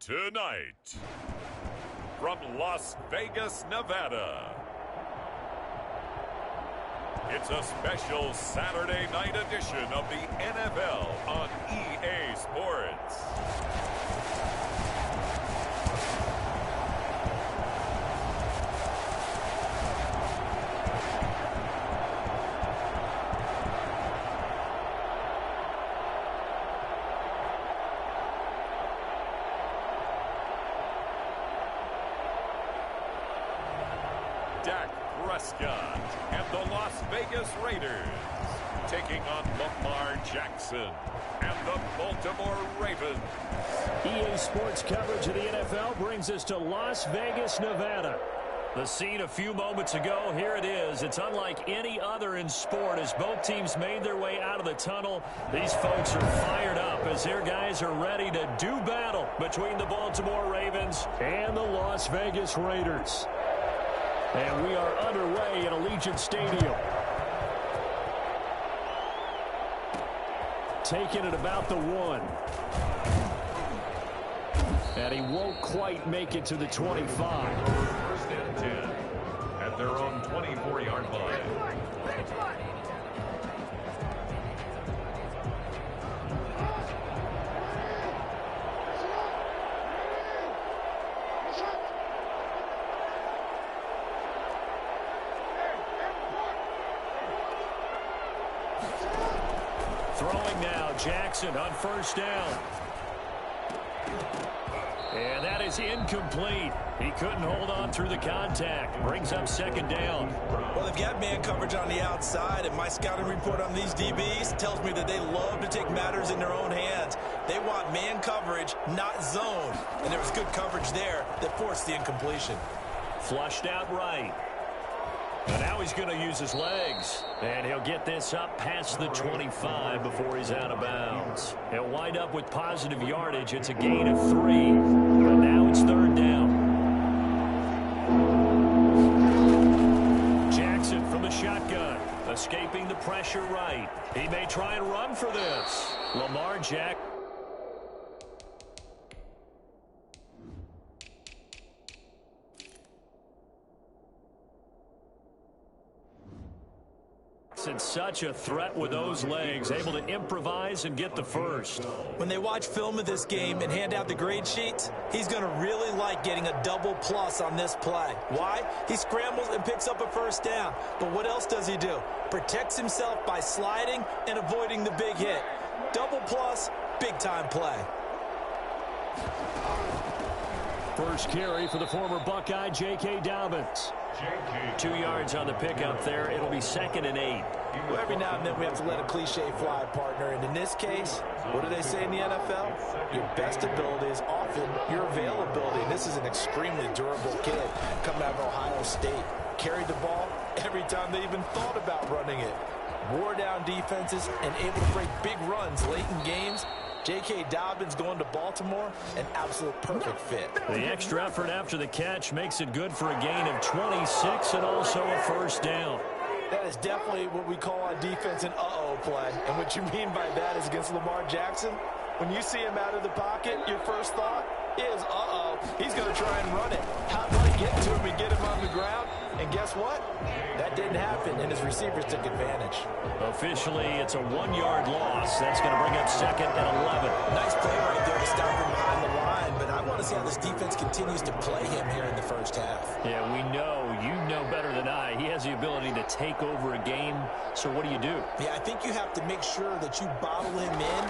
Tonight, from Las Vegas, Nevada, it's a special Saturday night edition of the NFL on EA Sports. Dak Prescott and the Las Vegas Raiders taking on Lamar Jackson and the Baltimore Ravens. EA Sports coverage of the NFL brings us to Las Vegas, Nevada. The scene a few moments ago, here it is. It's unlike any other in sport as both teams made their way out of the tunnel. These folks are fired up as their guys are ready to do battle between the Baltimore Ravens and the Las Vegas Raiders. And we are underway at Allegiant Stadium. Taking it about the 1. And he won't quite make it to the 25. First and 10 at their own 24-yard line. Throwing now, Jackson on first down. And that is incomplete. He couldn't hold on through the contact. Brings up second down. Well, they've got man coverage on the outside, and my scouting report on these DBs tells me that they love to take matters in their own hands. They want man coverage, not zone. And there was good coverage there that forced the incompletion. Flushed out right. And now he's going to use his legs. And he'll get this up past the 25 before he's out of bounds. He'll wind up with positive yardage. It's a gain of 3. But now it's third down. Jackson from the shotgun. Escaping the pressure right. He may try and run for this. Lamar Jackson. And such a threat with those legs, able to improvise and get the first. When they watch film of this game and hand out the grade sheets, he's going to really like getting a double plus on this play. Why? He scrambles and picks up a first down. But what else does he do? Protects himself by sliding and avoiding the big hit. Double plus, big time play. First carry for the former Buckeye, J.K. Dobbins. 2 yards on the pickup there. It'll be 2nd and 8. Well, every now and then we have to let a cliche fly, partner. And in this case, what do they say in the NFL? Your best ability is often your availability. And this is an extremely durable kid coming out of Ohio State. Carried the ball every time they even thought about running it. Wore down defenses and able to break big runs late in games. J.K. Dobbins going to Baltimore, an absolute perfect fit. The extra effort after the catch makes it good for a gain of 26 and also a first down. That is definitely what we call on defense an uh-oh play. And what you mean by that is against Lamar Jackson, when you see him out of the pocket, your first thought is, uh-oh, he's going to try and run it. How do I get to him and get him on the ground? And guess what? That didn't happen, and his receivers took advantage. Officially, it's a 1-yard loss. That's going to bring up 2nd and 11. Nice play right there to stop him behind the line, but I want to see how this defense continues to play him here in the first half. Yeah, we know. You know better than I. He has the ability to take over a game. So what do you do? Yeah, I think you have to make sure that you bottle him in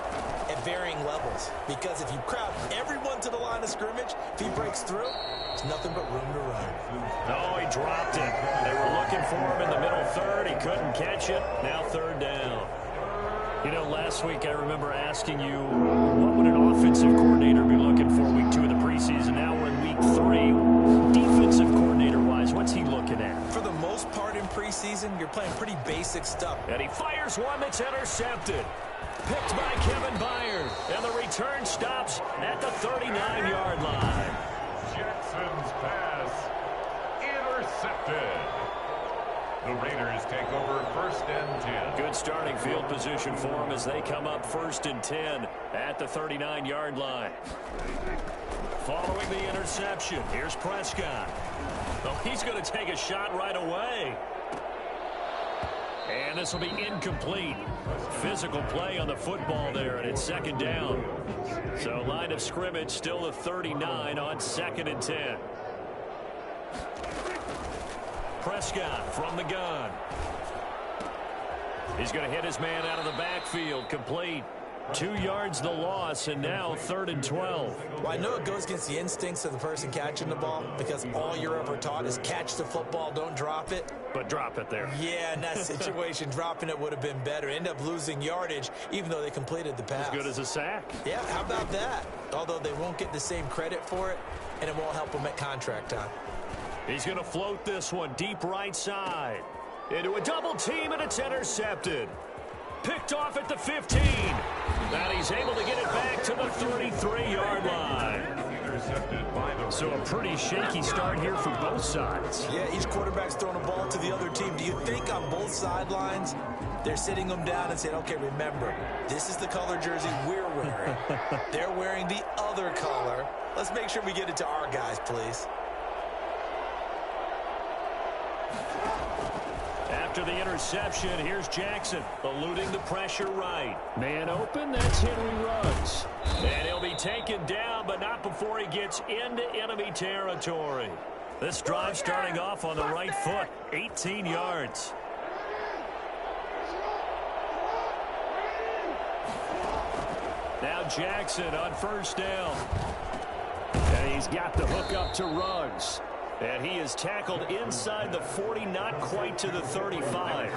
at varying levels. Because if you crowd everyone to the line of scrimmage, if he breaks through, there's nothing but room to run. Oh, he dropped it. They were looking for him in the middle third. He couldn't catch it. Now third down. You know, last week I remember asking you, what would an offensive coordinator be looking for week 2 of the preseason? Now we're in week 3. Defensive coordinator-wise, what's he looking at? For the most part in preseason, you're playing pretty basic stuff. And he fires one that's intercepted. Picked by Kevin Byard. And the return stops at the 39-yard line. Jackson's pass intercepted. The Raiders take over 1st and 10. Good starting field position for them as they come up 1st and 10 at the 39-yard line. Following the interception, here's Prescott. Oh, he's going to take a shot right away. And this will be incomplete. Physical play on the football there, and it's 2nd down. So line of scrimmage still the 39 on 2nd and 10. Prescott from the gun. He's going to hit his man out of the backfield. Complete. 2 yards the loss, and now 3rd and 12. Well, I know it goes against the instincts of the person catching the ball because all you're ever taught is catch the football, don't drop it. But drop it there. Yeah, in that situation, dropping it would have been better. End up losing yardage, even though they completed the pass. As good as a sack. Yeah, how about that? Although they won't get the same credit for it, and it won't help them at contract time. He's going to float this one deep right side. Into a double team, and it's intercepted. Picked off at the 15. And he's able to get it back to the 33-yard line. So a pretty shaky start here for both sides. Yeah, each quarterback's throwing a ball to the other team. Do you think on both sidelines they're sitting them down and saying, okay, remember, this is the color jersey we're wearing. They're wearing the other color. Let's make sure we get it to our guys, please. After the interception, here's Jackson, eluding the pressure right. Man open, that's Henry Ruggs. And he'll be taken down, but not before he gets into enemy territory. This drive starting off on the right foot, 18 yards. Now Jackson on 1st down. And he's got the hook up to Ruggs. And he is tackled inside the 40, not quite to the 35.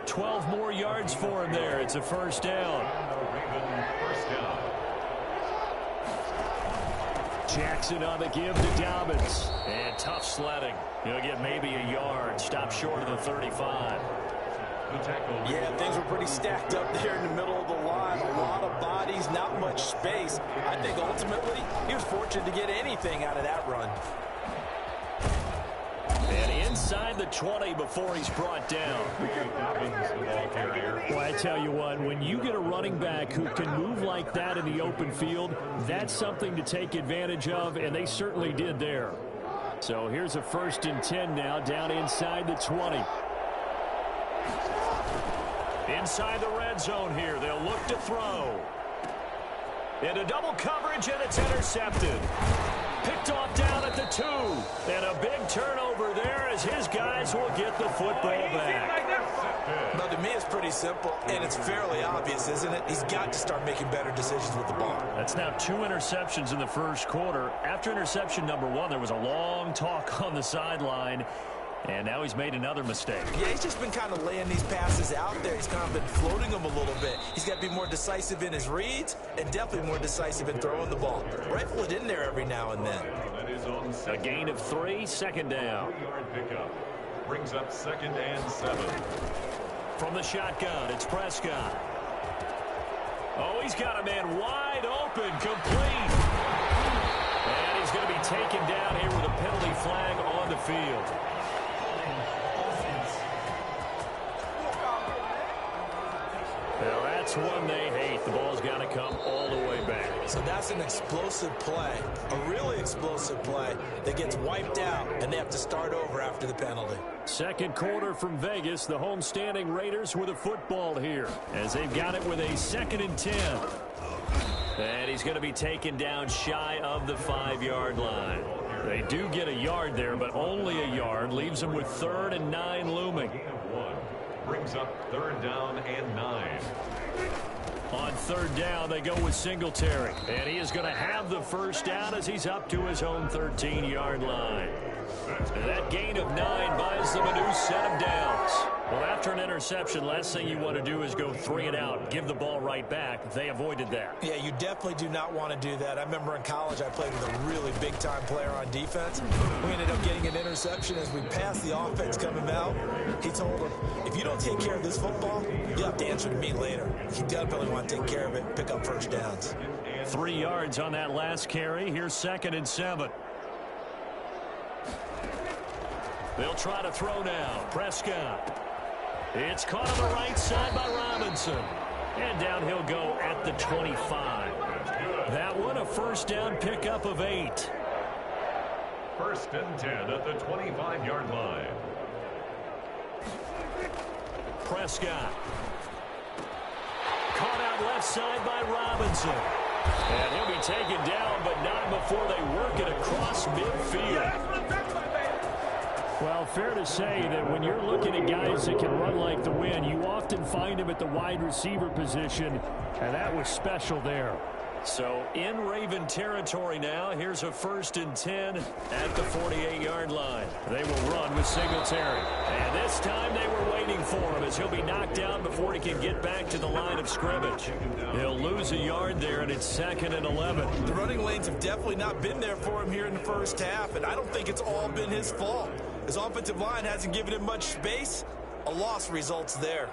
12 more yards for him there. It's a 1st down. Jackson on the give to Dobbins. And tough sledding. He'll get maybe a yard. Stop short of the 35. Yeah, things were pretty stacked up there in the middle of the line. A lot of bodies, not much space. I think ultimately he was fortunate to get anything out of that run. And inside the 20 before he's brought down. Well, I tell you what, when you get a running back who can move like that in the open field, that's something to take advantage of, and they certainly did there. So here's a 1st and 10 now, down inside the 20. Inside the red zone here, they'll look to throw. Into double coverage, and it's intercepted. Picked off down at the 2. And a big turnover there as his guys will get the football back. Well, to me, it's pretty simple, and it's fairly obvious, isn't it? He's got to start making better decisions with the ball. That's now 2 interceptions in the 1st quarter. After interception number 1, there was a long talk on the sideline. And now he's made another mistake. Yeah, he's just been kind of laying these passes out there. He's kind of been floating them a little bit. He's got to be more decisive in his reads and definitely more decisive in throwing the ball. Rifle it in there every now and then. A gain of 3, 2nd down. Brings up 2nd and 7. From the shotgun, it's Prescott. Oh, he's got a man wide open, complete. And he's going to be taken down here with a penalty flag on the field. Now that's one they hate. The ball's got to come all the way back. So that's an explosive play, a really explosive play that gets wiped out, and they have to start over after the penalty. 2nd quarter from Vegas. The homestanding Raiders with a football here as they've got it with a 2nd and 10. And he's going to be taken down shy of the 5-yard line. They do get a yard there, but only a yard. Leaves them with 3rd and 9 looming. Brings up 3rd down and 9. On 3rd down, they go with Singletary. And he is going to have the 1st down as he's up to his own 13-yard line. And that gain of 9 buys them a new set of downs. Well, after an interception, last thing you want to do is go 3 and out, give the ball right back. They avoided that. Yeah, you definitely do not want to do that. I remember in college I played with a really big-time player on defense. We ended up getting an interception as we passed the offense coming out. He told him, if you don't take care of this football, you'll have to answer to me later. He definitely want to take care of it, pick up 1st downs. 3 yards on that last carry. Here's 2nd and 7. They'll try to throw now. Prescott. It's caught on the right side by Robinson. And down he'll go at the 25. That one a first down pickup of 8. First and 10 at the 25-yard line. Prescott. Caught out left side by Robinson. And he'll be taken down, but not before they work it across midfield. Well, fair to say that when you're looking at guys that can run like the wind, you often find them at the wide receiver position, and that was special there. So in Raven territory now, here's a first and 10 at the 48-yard line. They will run with Singletary. And this time they were waiting for him as he'll be knocked down before he can get back to the line of scrimmage. He'll lose a yard there, and it's 2nd and 11. The running lanes have definitely not been there for him here in the first half, and I don't think it's all been his fault. His offensive line hasn't given him much space. A loss results there.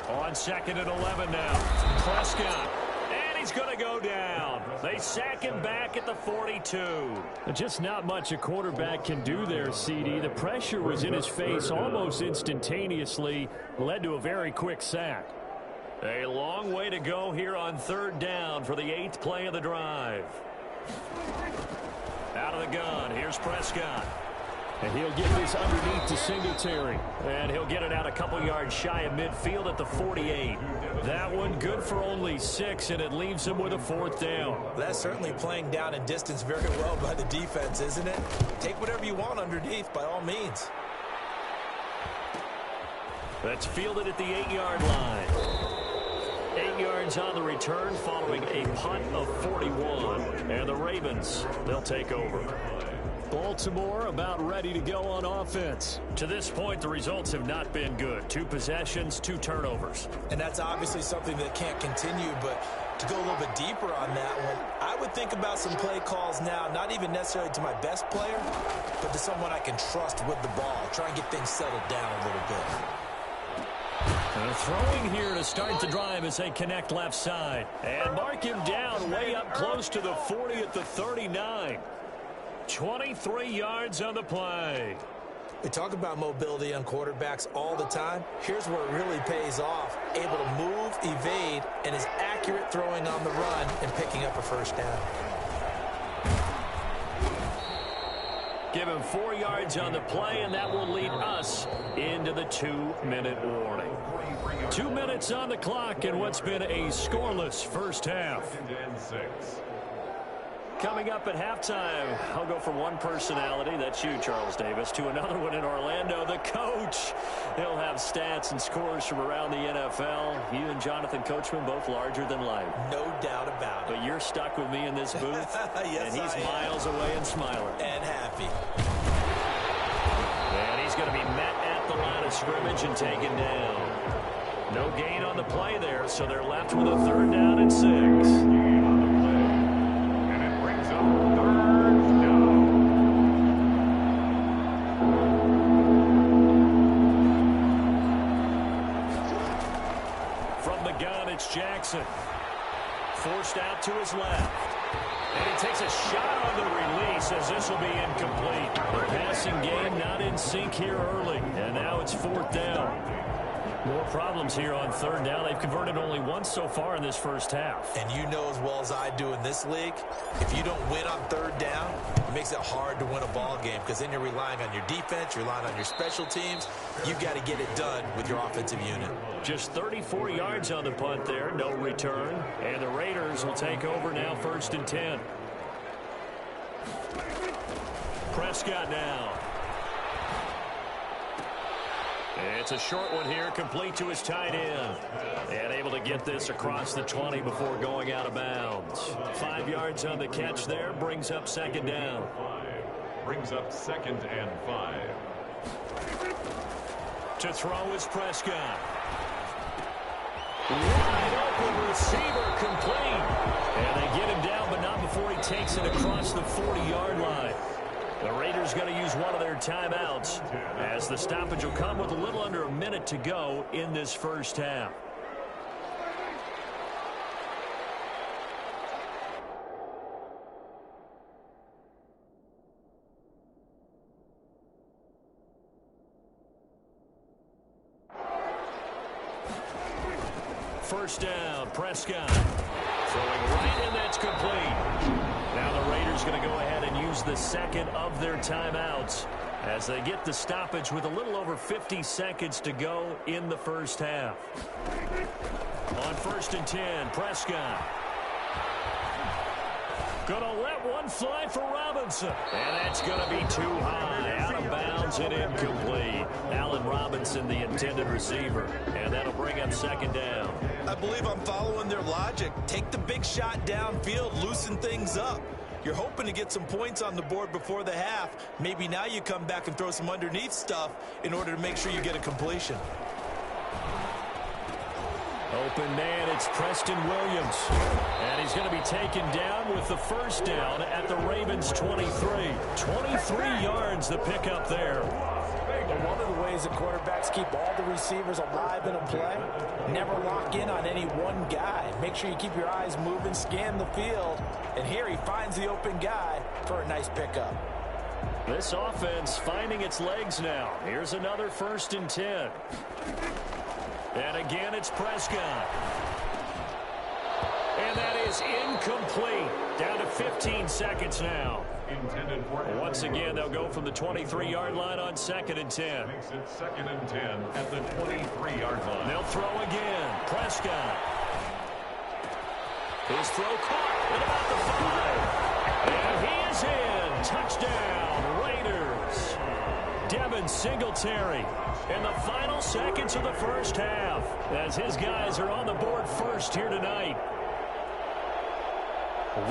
On 2nd and 11 now. Prescott. And he's going to go down. They sack him back at the 42. Just not much a quarterback can do there, CD. The pressure was in his face almost instantaneously. Led to a very quick sack. A long way to go here on 3rd down for the 8th play of the drive. Out of the gun. Here's Prescott. And he'll get this underneath to Singletary. And he'll get it out a couple yards shy of midfield at the 48. That one good for only 6, and it leaves him with a 4th down. That's certainly playing down in distance very well by the defense, isn't it? Take whatever you want underneath by all means. That's fielded at the 8-yard line. 8 yards on the return following a punt of 41. And the Ravens, they'll take over. Baltimore about ready to go on offense. To this point, the results have not been good. 2 possessions, 2 turnovers. And that's obviously something that can't continue, but to go a little bit deeper on that one, I would think about some play calls now, not even necessarily to my best player, but to someone I can trust with the ball. Try and get things settled down a little bit. And throwing here to start the drive as they connect left side. And mark him down way up close to the 40 at the 39. 23 yards on the play. We talk about mobility on quarterbacks all the time. Here's where it really pays off. Able to move, evade, and is accurate throwing on the run and picking up a first down. Give him 4 yards on the play, and that will lead us into the 2-minute warning. 2 minutes on the clock in what's been a scoreless first half. Coming up at halftime, I'll go from one personality, that's you, Charles Davis, to another one in Orlando, the coach. He'll have stats and scores from around the NFL. You and Jonathan Coachman both larger than life. No doubt about it. But you're stuck with me in this booth, yes, and he's miles away and smiling. And happy. And he's going to be met at the line of scrimmage and taken down. No gain on the play there, so they're left with a 3rd down and 6. Jackson forced out to his left. And he takes a shot on the release as this will be incomplete. The passing game not in sync here early. And now it's 4th down. More problems here on 3rd down. They've converted only once so far in this first half. And you know as well as I do in this league, if you don't win on 3rd down, it makes it hard to win a ball game because then you're relying on your defense, you're relying on your special teams. You've got to get it done with your offensive unit. Just 34 yards on the punt there, no return. And the Raiders will take over now 1st and 10. Prescott now. It's a short one here, complete to his tight end. And able to get this across the 20 before going out of bounds. 5 yards on the catch there, brings up 2nd down. Brings up 2nd and 5. To throw is Prescott. Wide open receiver complete. And they get him down, but not before he takes it across the 40-yard line. The Raiders going to use one of their timeouts as the stoppage will come with a little under a minute to go in this first half. first down. Prescott throwing right, and that's complete. Now the Raiders going to go ahead and use the second of their timeouts as they get the stoppage with a little over 50 seconds to go in the first half. On 1st and 10, Prescott. Gonna let one fly for Robinson. And that's gonna be too high. Out of bounds and incomplete. Allen Robinson, the intended receiver. And that'll bring up second down. I believe I'm following their logic. Take the big shot downfield, loosen things up. You're hoping to get some points on the board before the half. Maybe now you come back and throw some underneath stuff in order to make sure you get a completion. Open man, it's Preston Williams. And he's going to be taken down with the first down at the Ravens' 23. 23 yards the pickup there. One of the ways the quarterbacks keep all the receivers alive in a play, never lock in on any one guy. Make sure you keep your eyes moving, scan the field. And here he finds the open guy for a nice pickup. This offense finding its legs now. Here's another 1st and 10. And again, it's Prescott. And that is incomplete. Down to 15 seconds now. Once again, they'll go from the 23-yard line on 2nd and 10. Makes it 2nd and 10 at the 23-yard line. They'll throw again. Prescott. His throw caught at about the 5. And he is in. Touchdown, Raiders. Devin Singletary in the final seconds of the first half as his guys are on the board first here tonight.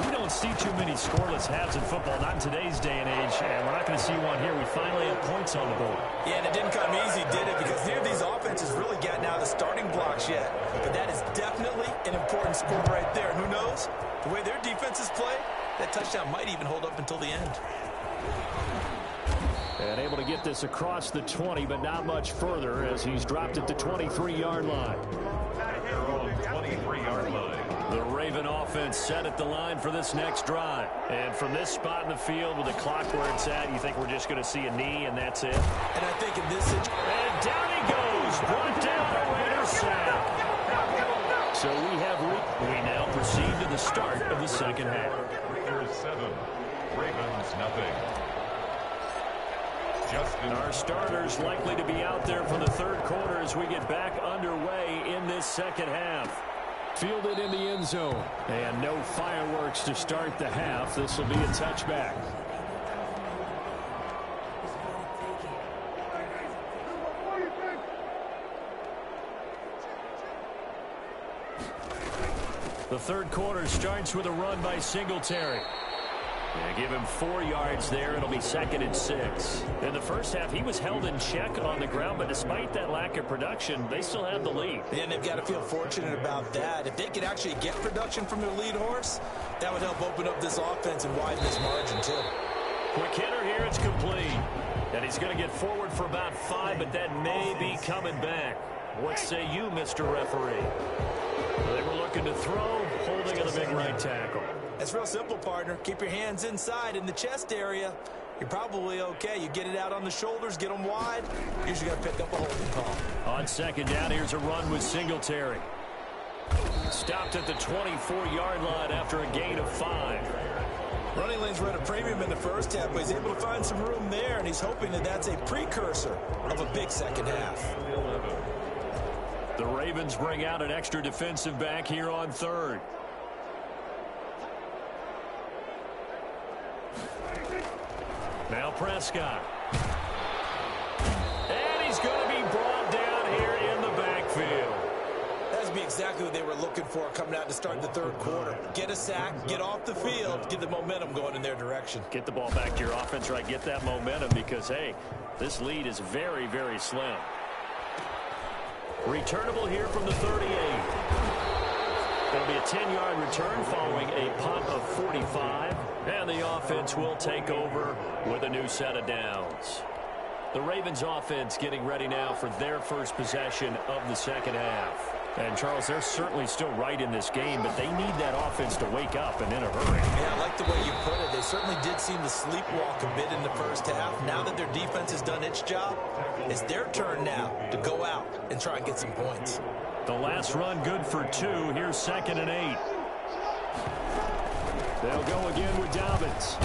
We don't see too many scoreless halves in football, not in today's day and age, and we're not going to see one here. We finally have points on the board. Yeah, and it didn't come easy, did it? Because neither of these offenses really gotten out of the starting blocks yet. But that is definitely an important score right there. And who knows? The way their defenses play, that touchdown might even hold up until the end. And able to get this across the 20, but not much further as he's dropped at the 23-yard line. 23-yard line. The Raven offense set at the line for this next drive. And from this spot in the field with the clock where it's at, you think we're just going to see a knee and that's it? And I think in this situation... And down he goes. Brought down a Raider sack. So we now proceed to the start of the second half. Raiders 7, Ravens nothing. Our starters likely to be out there for the third quarter as we get back underway in this second half. Fielded in the end zone. And no fireworks to start the half. This will be a touchback. The third quarter starts with a run by Singletary. Yeah, give him 4 yards there. It'll be 2nd and 6. In the first half, he was held in check on the ground, but despite that lack of production, they still have the lead. And they've got to feel fortunate about that. If they could actually get production from their lead horse, that would help open up this offense and widen this margin, too. Quick hitter here, it's complete. And he's going to get forward for about 5, but that may be coming back. What say you, Mr. Referee? They were looking to throw, holding on the big right tackle. It's real simple, partner. Keep your hands inside in the chest area. You're probably okay. You get it out on the shoulders, get them wide. Usually got to pick up a holding call. On second down, here's a run with Singletary. Stopped at the 24-yard line after a gain of 5. Running lanes were at a premium in the first half, but he's able to find some room there, and he's hoping that that's a precursor of a big second half. The Ravens bring out an extra defensive back here on third. Now Prescott. And he's going to be brought down here in the backfield. That would be exactly what they were looking for coming out to start the third quarter. Get a sack, get off the field, get the momentum going in their direction. Get the ball back to your offense, right? Get that momentum because, hey, this lead is very, very slim. Returnable here from the 38. It'll be a 10-yard return following a punt of 45. And the offense will take over with a new set of downs. The Ravens offense getting ready now for their first possession of the second half. And, Charles, they're certainly still right in this game, but they need that offense to wake up and in a hurry. Yeah, I like the way you put it. They certainly did seem to sleepwalk a bit in the first half. Now that their defense has done its job, it's their turn now to go out and try and get some points. The last run good for 2. Here's 2nd and 8. They'll go again with Dobbins.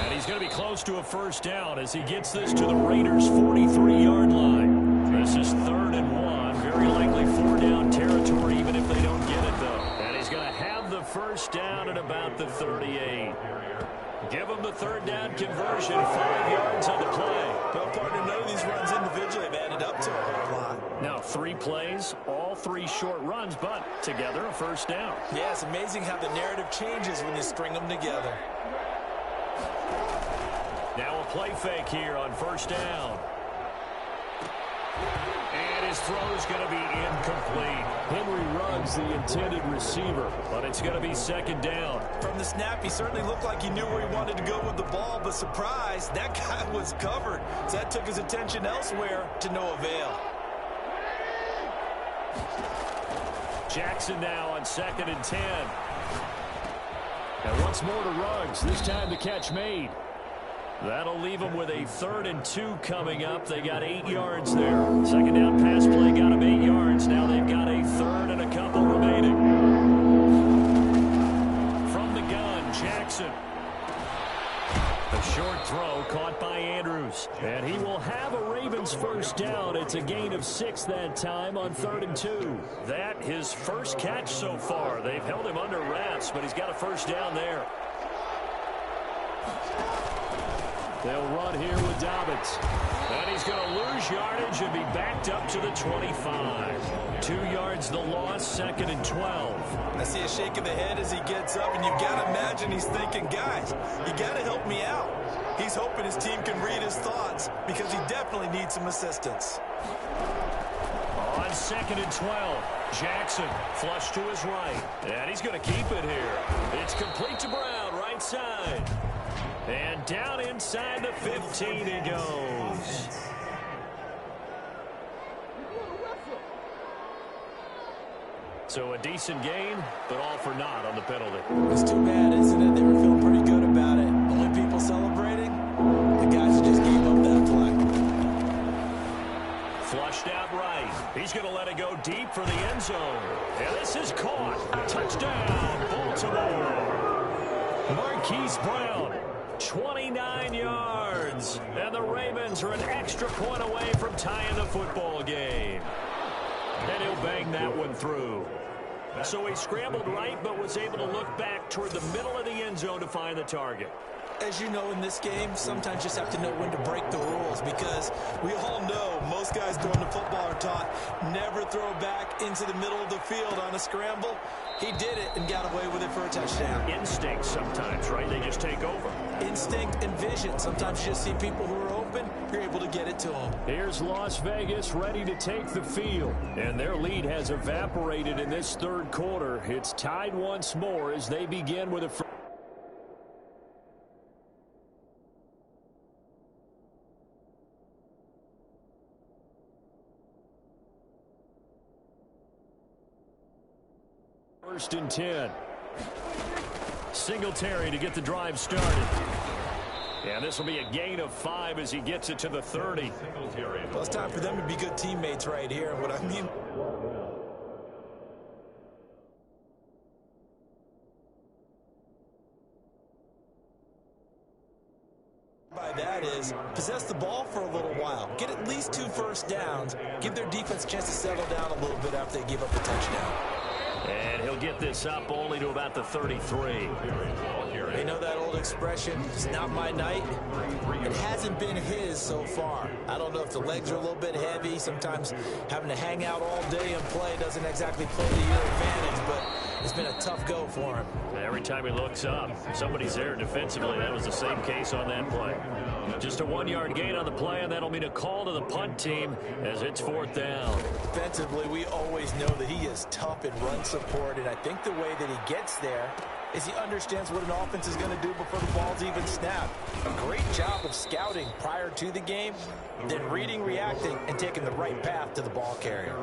And he's going to be close to a first down as he gets this to the Raiders' 43-yard line. This is 3rd and 1. Very likely 4-down territory even if they don't get it, though. And he's going to have the first down at about the 38. Give him the 3rd down conversion. 5 yards on the play. Well, partner, none of these runs individually have added up to a whole lot. Now, 3 plays, all 3 short runs, but together a first down. Yeah, it's amazing how the narrative changes when you string them together. Now a play fake here on first down. And his throw is going to be incomplete. Henry Ruggs, the intended receiver, but it's going to be 2nd down. From the snap, he certainly looked like he knew where he wanted to go with the ball, but surprise, that guy was covered. So that took his attention elsewhere to no avail. Jackson now on 2nd and 10. And once more to Ruggs, this time the catch made. That'll leave them with a 3rd and 2 coming up. They got 8 yards there. 2nd down pass play got them 8 yards. Now they've got a 3rd and a couple remaining. From the gun, Jackson. A short throw caught by Andrews. And he will have a Ravens first down. It's a gain of 6 that time on 3rd and 2. That his first catch so far. They've held him under wraps, but he's got a first down there. They'll run here with Dobbins. And he's going to lose yardage and be backed up to the 25. 2 yards the loss, 2nd and 12. I see a shake of the head as he gets up, and you've got to imagine he's thinking, guys, you got to help me out. He's hoping his team can read his thoughts because he definitely needs some assistance. On 2nd and 12, Jackson flush to his right. And he's going to keep it here. It's complete to Brown, right side. And down inside the 15 he goes. So a decent gain, but all for naught on the penalty. It's too bad, isn't it? They were feeling pretty good about it. Only people celebrating, the guys who just gave up that play. Flushed out right. He's going to let it go deep for the end zone. And this is caught. Touchdown, Baltimore. Marquise Brown. 29 yards. And the Ravens are an extra point away from tying the football game. And he'll bang that one through. So he scrambled right, but was able to look back toward the middle of the end zone to find the target. As you know, in this game, sometimes you just have to know when to break the rules because we all know most guys going to football are taught never throw back into the middle of the field on a scramble. He did it and got away with it for a touchdown. Instinct sometimes, right? They just take over. Instinct and vision. Sometimes you just see people who are open, you're able to get it to them. Here's Las Vegas ready to take the field. And their lead has evaporated in this 3rd quarter. It's tied once more as they begin with a First and 10. Singletary to get the drive started. And this will be a gain of 5 as he gets it to the 30. Well, it's time for them to be good teammates right here. What I mean by that is possess the ball for a little while. Get at least 2 first downs. Give their defense a chance to settle down a little bit after they give up a touchdown. And he'll get this up only to about the 33. You know that old expression, it's not my night? It hasn't been his so far. I don't know if the legs are a little bit heavy. Sometimes having to hang out all day and play doesn't exactly play to your advantage, but it's been a tough go for him. Every time he looks up, somebody's there defensively. That was the same case on that play. Just a 1-yard gain on the play, and that'll mean a call to the punt team as it's 4th down. Defensively, we always know that he is tough in run support, and I think the way that he gets there is he understands what an offense is going to do before the ball's even snapped. A great job of scouting prior to the game, then reading, reacting, and taking the right path to the ball carrier.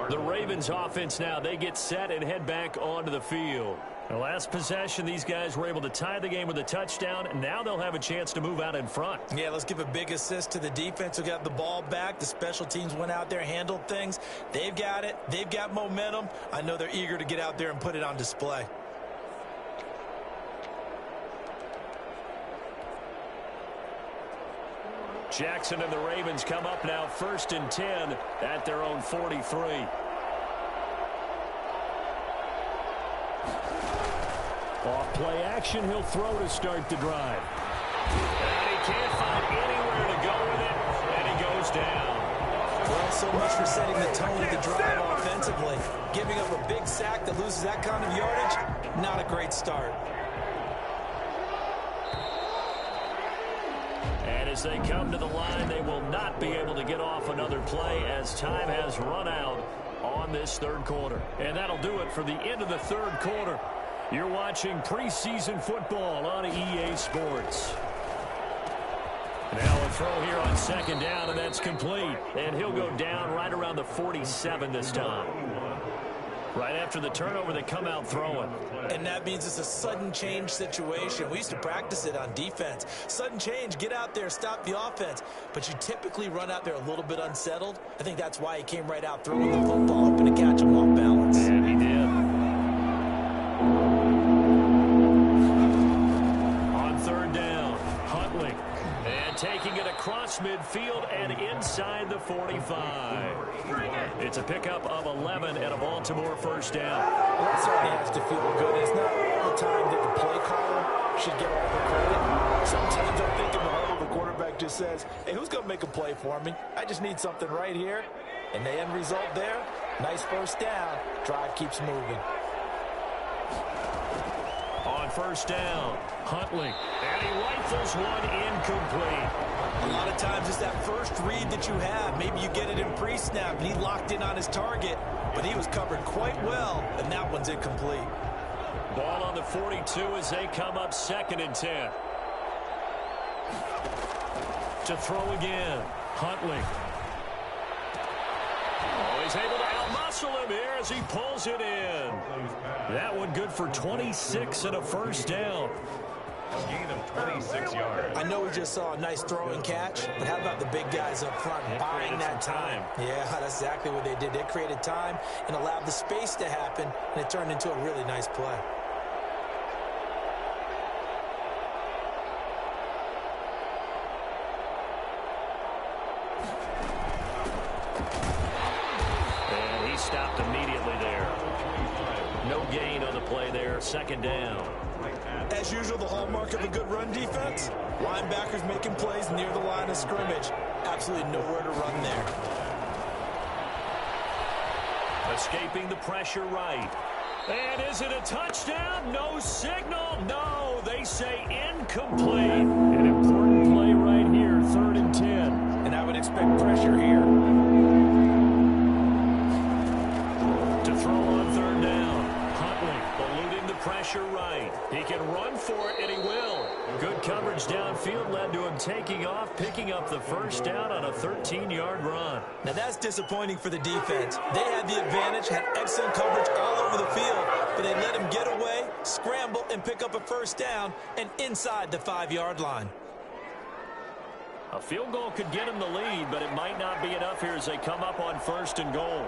The Ravens offense now, they get set and head back onto the field. The last possession, these guys were able to tie the game with a touchdown, and now they'll have a chance to move out in front. Yeah, let's give a big assist to the defense who got the ball back. The special teams went out there, handled things. They've got it. They've got momentum. I know they're eager to get out there and put it on display. Jackson and the Ravens come up now 1st and 10 at their own 43. Off play action, he'll throw to start the drive. And he can't find anywhere to go with it, and he goes down. Well, so much for setting the tone of the drive offensively. Giving up a big sack that loses that kind of yardage, not a great start. And as they come to the line, they will not be able to get off another play as time has run out on this third quarter. And that'll do it for the end of the third quarter. You're watching preseason football on EA Sports. Now a throw here on 2nd down, and that's complete. And he'll go down right around the 47 this time. Right after the turnover, they come out throwing. And that means it's a sudden change situation. We used to practice it on defense. Sudden change, get out there, stop the offense. But you typically run out there a little bit unsettled. I think that's why he came right out throwing the football, hoping to catch him off balance. And he did. On 3rd down, Huntley. And taking it across midfield and inside the 45. It's a pickup of 11 and a Baltimore 1st down. Well, that certainly has to feel good. It's not all the time that the play caller should get all the credit. Sometimes I think in the huddle, the quarterback just says, hey, who's going to make a play for me? I just need something right here. And the end result there, nice 1st down. Drive keeps moving. On 1st down, Huntley. And he rifles one incomplete. A lot of times it's that first read that you have. Maybe you get it in pre-snap, and he locked in on his target, but he was covered quite well, and that one's incomplete. Ball on the 42 as they come up 2nd and 10. To throw again, Huntley. Oh, he's able to outmuscle him here as he pulls it in. That one good for 26 and a 1st down. Gain of 26 yards. I know we just saw a nice throwing catch, but how about the big guys up front buying that time? Yeah, that's exactly what they did. They created time and allowed the space to happen, and it turned into a really nice play. And he stopped immediately there. No gain on the play there, 2nd down. As usual, the hallmark of a good run defense, linebackers making plays near the line of scrimmage. Absolutely nowhere to run there. Escaping the pressure right. And is it a touchdown? No signal. No, they say incomplete. An important play right here, 3rd and 10. And I would expect pressure here. To throw on 3rd down. Huntley eluding the pressure right. He can run for it, and he will. Good coverage downfield led to him taking off, picking up the 1st down on a 13-yard run. Now that's disappointing for the defense. They had the advantage, had excellent coverage all over the field, but they let him get away, scramble, and pick up a 1st down, and inside the 5-yard line. A field goal could get him the lead, but it might not be enough here as they come up on 1st and goal.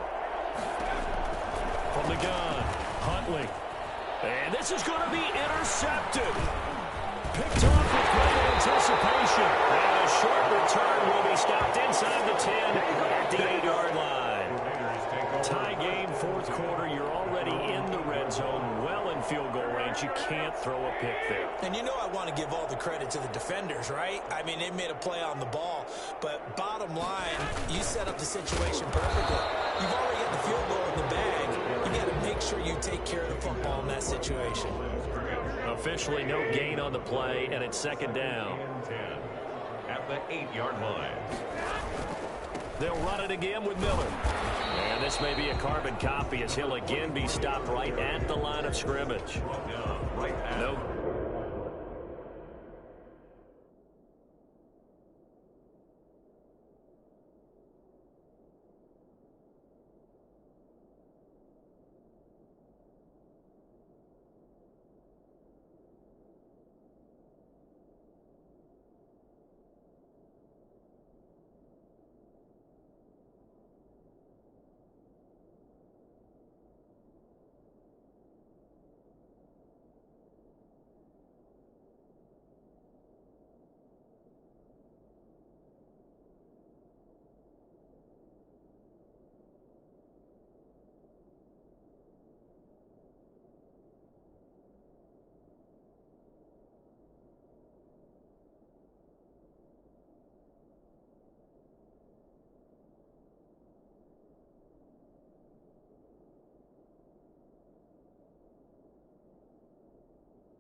From the gun, Huntley. And this is going to be intercepted. Picked off with great anticipation. And a short return will be stopped inside the 10 at the 8-yard line. Tie game, 4th quarter. You're already in the red zone, well in field goal range. You can't throw a pick there. And you know I want to give all the credit to the defenders, right? I mean, they made a play on the ball. But bottom line, you set up the situation perfectly. You've already got the field goal in the bag. You got to make sure you take care of the football in that situation. Officially no gain on the play, and it's 2nd down. At the 8-yard line. They'll run it again with Miller. And And this may be a carbon copy as he'll again be stopped right at the line of scrimmage. Nope.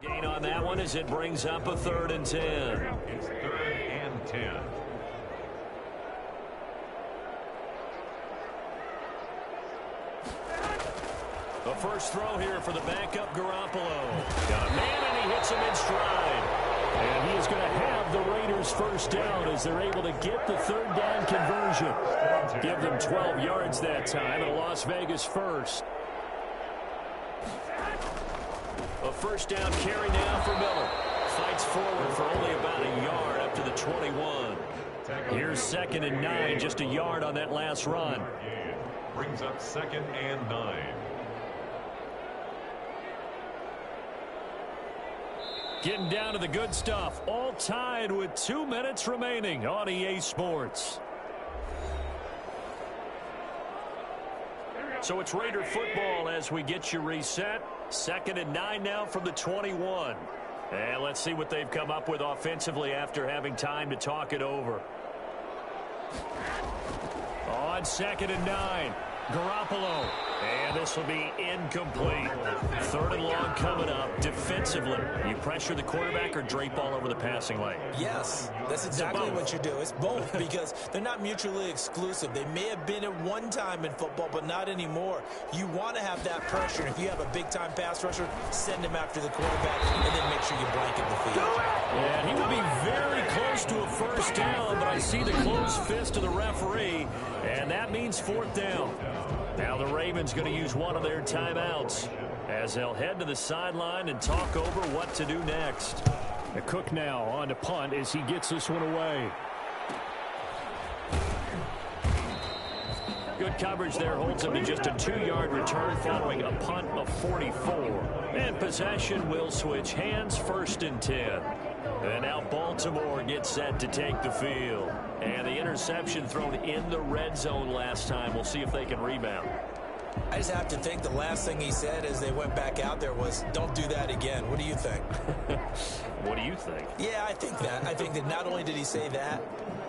Gain on that one as it brings up a 3rd and 10. It's 3rd and 10. The first throw here for the backup Garoppolo. Got a man and he hits him in stride. And he is going to have the Raiders first down as they're able to get the 3rd down conversion. Give them 12 yards that time and a Las Vegas first. A first down carry now for Miller. Fights forward for only about a yard up to the 21. Here's 2nd and 9, just a yard on that last run. Brings up 2nd and 9. Getting down to the good stuff. All tied with 2 minutes remaining on EA Sports. So it's Raider football as we get you reset. 2nd and 9 now from the 21. And let's see what they've come up with offensively after having time to talk it over. On 2nd and 9, Garoppolo. And this will be incomplete. 3rd and long coming up. Defensively, you pressure the quarterback or drape all over the passing lane? Yes, that's exactly what you do. It's both because they're not mutually exclusive. They may have been at one time in football, but not anymore. You want to have that pressure. If you have a big-time pass rusher, send him after the quarterback and then make sure you blanket the field. And he would be very close to a first down, but I see the closed fist of the referee, and that means 4th down. Now the Ravens going to use one of their timeouts as they'll head to the sideline and talk over what to do next. The Cook now on to punt as he gets this one away. Good coverage there holds him to just a 2-yard return following a punt of 44. And possession will switch hands, 1st and 10. And now Baltimore gets set to take the field. And the interception thrown in the red zone last time. We'll see if they can rebound. I just have to think the last thing he said as they went back out there was, don't do that again. What do you think? What do you think? Yeah, I think that. I think that not only did he say that,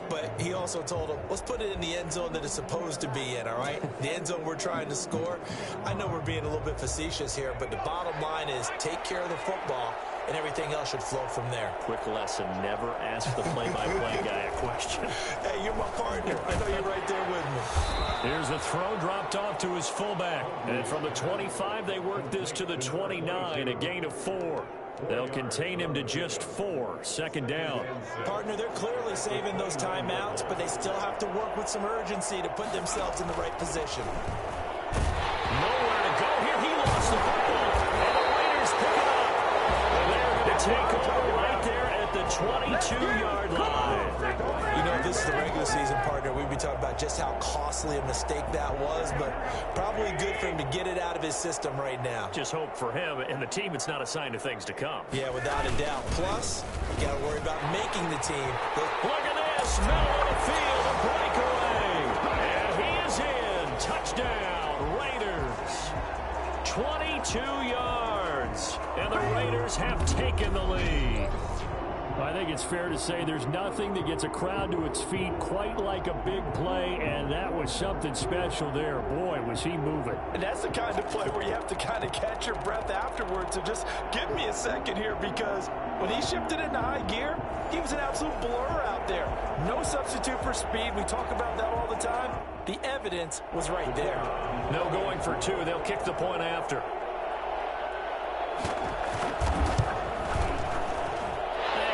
but he also told him, let's put it in the end zone that it's supposed to be in, all right? The end zone we're trying to score. I know we're being a little bit facetious here, but the bottom line is take care of the football, and everything else should flow from there. Quick lesson, never ask the play-by-play guy a question. Hey, you're my partner. I know you're right there with me. Here's a throw dropped off to his fullback. And from the 25, they work this to the 29, a gain of 4. They'll contain him to just 4, 2nd down. Partner, they're clearly saving those timeouts, but they still have to work with some urgency to put themselves in the right position. Nowhere to go here. He lost the football. And the Raiders pick it up. And they're going to take over right there at the 22-yard line. You know, this is the regular season, partner. We'd be talking about just how costly a mistake that was, but probably good for him to get it out of his system right now. Just hope for him and the team it's not a sign of things to come. Yeah, without a doubt. Plus, you got to worry about making the team. Look at this. Middle of the field, a breakaway. And he is in. Touchdown, Raiders. 22 yards. And the Raiders have taken the lead. I think it's fair to say there's nothing that gets a crowd to its feet quite like a big play, and that was something special there. Boy, was he moving. And that's the kind of play where you have to kind of catch your breath afterwards. So just give me a second here, because when he shifted into high gear, he was an absolute blur out there. No No substitute for speed. We talk about that all the time. The evidence was right there. No going for two. They'll kick the point after.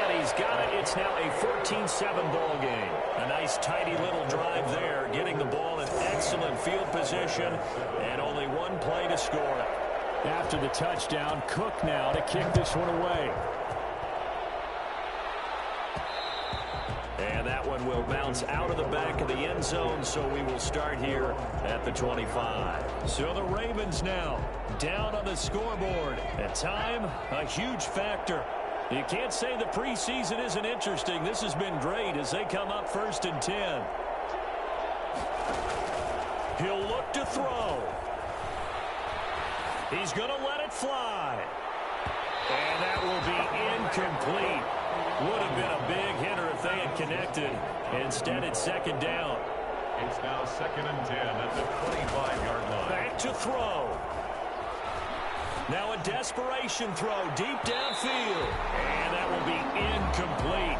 And he's got it. It's now a 14-7 ball game. A nice tidy little drive there, getting the ball in excellent field position, and only one play to score it. After the touchdown, Cook now to kick this one away. And that one will bounce out of the back of the end zone, so we will start here at the 25. So the Ravens now down on the scoreboard. At time, a huge factor. You can't say the preseason isn't interesting. This has been great as they come up 1st and 10. He'll look to throw. He's going to let it fly. And that will be incomplete. Would have been a big hitter if they had connected. Instead, it's 2nd down. It's now 2nd and 10 at the 25-yard line. Back to throw. Now a desperation throw deep downfield. And that will be incomplete.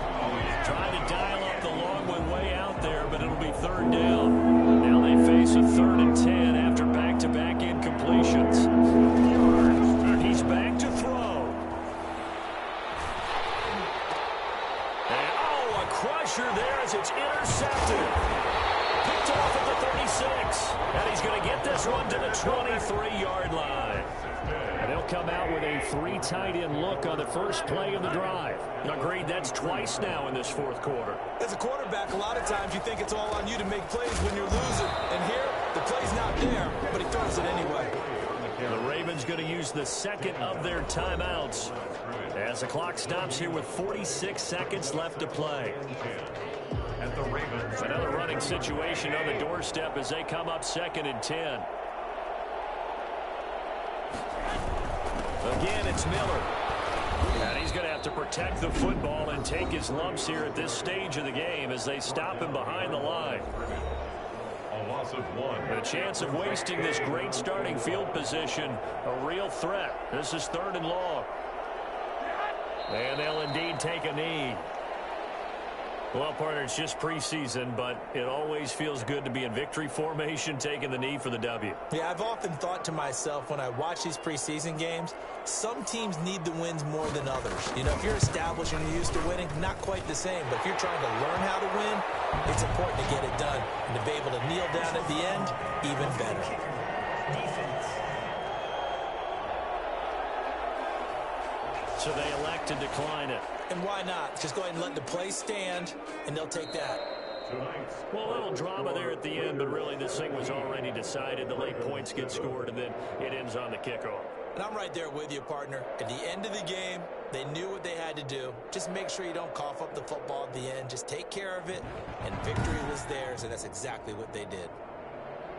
Trying to dial up the long one way out there, but it'll be 3rd down. Now they face a 3rd and 10 after back-to-back incompletions. He's back to throw. And, oh, a crusher there as it's intercepted. Picked off at the 36. And he's going to get this one to the 23-yard line. And they'll come out with a 3 tight end look on the first play of the drive. Agreed, that's twice now in this 4th quarter. As a quarterback, a lot of times you think it's all on you to make plays when you're losing. And here, the play's not there, but he throws it anyway. The Ravens going to use the 2nd of their timeouts as the clock stops here with 46 seconds left to play. And the Ravens. Another running situation on the doorstep as they come up 2nd and 10. Again, it's Miller. And he's going to have to protect the football and take his lumps here at this stage of the game as they stop him behind the line. A loss of 1. The chance of wasting this great starting field position, a real threat. This is 3rd and long. And they'll indeed take a knee. Well, partner, it's just preseason, but it always feels good to be in victory formation, taking the knee for the W. Yeah, I've often thought to myself when I watch these preseason games, some teams need the wins more than others. You know, if you're established and you're used to winning, not quite the same. But if you're trying to learn how to win, it's important to get it done. And to be able to kneel down at the end, even better. So they elect to decline it. And why not? Just go ahead and let the play stand, and they'll take that. Well, a little drama there at the end, but really this thing was already decided. The late points get scored, and then it ends on the kickoff. And I'm right there with you, partner. At the end of the game, they knew what they had to do. Just make sure you don't cough up the football at the end. Just take care of it, and victory was theirs, and that's exactly what they did.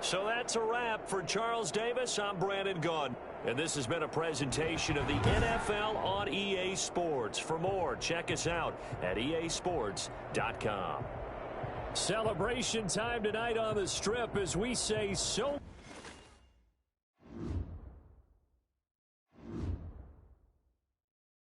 So that's a wrap for Charles Davis. I'm Brandon Gunn. And this has been a presentation of the NFL on EA Sports. For more, check us out at easports.com. Celebration time tonight on the Strip as we say so.